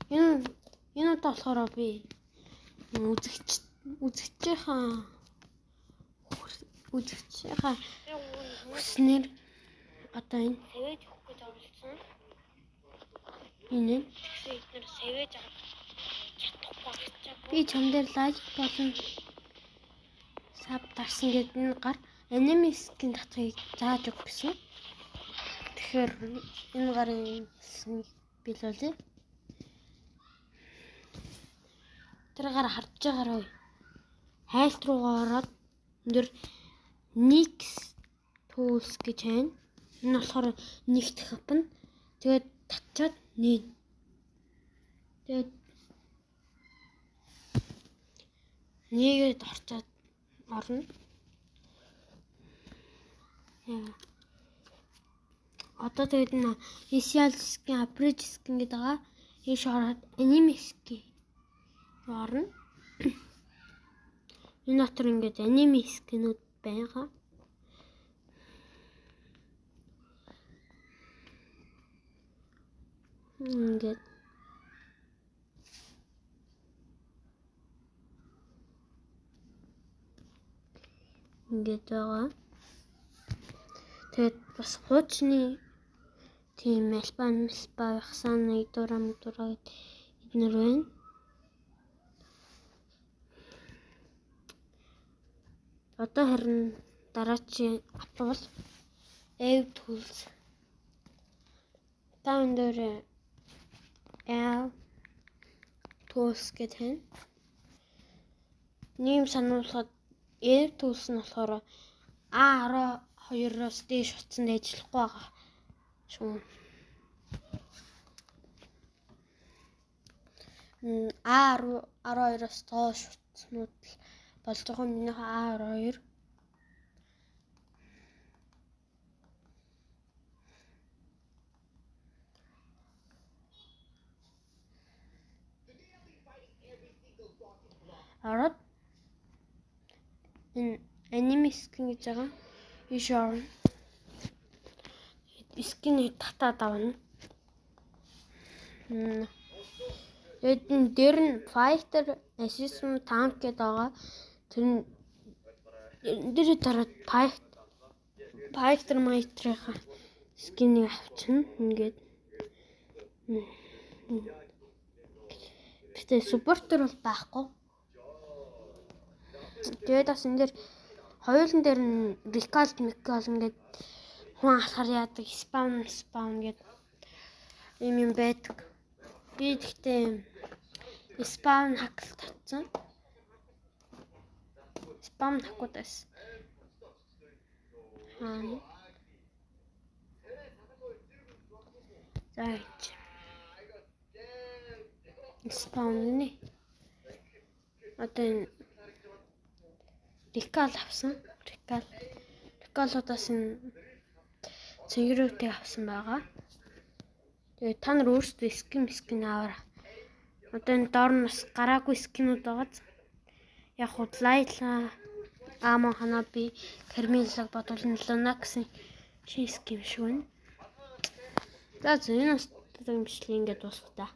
Энэ удаа болохоор би үзэгчийнхаа хүснээр одоо энэ сэвэж өгөх гэж оролцсон. энэ Тэгсэн эдгээр сэвэж авах чадахгүй арчаагүй. би чам дээр лайк болон саб дарсан гэдэг энэ гар аниме скин татахыг зааж өг гэсэн. Тэгэхээр энэ гарын хэлснийг биелүүлээ. Тэр гар харж байгаарай. Хайлт руугаа ороод энэ Nix Tools гэж байна. Энэ болохоор нэгт хапна. Тэгээд татчаад нээ. Тэгээд нэгээд орчоод орно. Одоо тэгээд энэ Essential Skin, Average Skin гэдэг байгаа. Ийш ороод Anime Skin орно. Энэ дотор ингээд Anime Skin-үүд байгаа. Ингээд байгаа. Тэгээд бас хуучны тийм альбан байхсан нэгдүрэ гэдэг эднэр байна. Одоо харин дараачийн ап бол Air Tools. Таун дээр Air Tools гэдэг байна. Нэм сануулхад Air Tools нь болохоор A12-оос дээш утсанд ажиллахгүй байгаа шүү. A12-оос доош утснууд болж байгаа нь минийх A12. Арад энэ Anime Skin гэж байгаа. Ийш орно. Skin-ийг татаад авна. Энэ дээр нь Fighter Assassin Tank гэдэг байгаа. Тэр дээр дараад Fighter Master-ийн skin-ийг авчихна. Ингээд. Гэтэ supporter бол байхгүй. Тэгээд бас энэ дээр хоёулын дээр нь recall ингээд хүн алхаар яадаг spawn гэдэг юм байдаг. Би тэгтээ spawn хакл татсан. Spawn хакуудаас. Заач. Spawn нэ. Одоо recall авсан. Recall-удаас нь цэнгэрүүтэй авсан байгаа. Тэгээд та нар өөрсдөө skin аваарай. Одоо энэ доор нь бас гараагүй скинүүд байгаа. Яг Лайла, Амон Ханаби, Кармилаг бодвол Lunax-ийн шинэ скин шиг байна. За энэ бас бичлэг ингээд дуусна.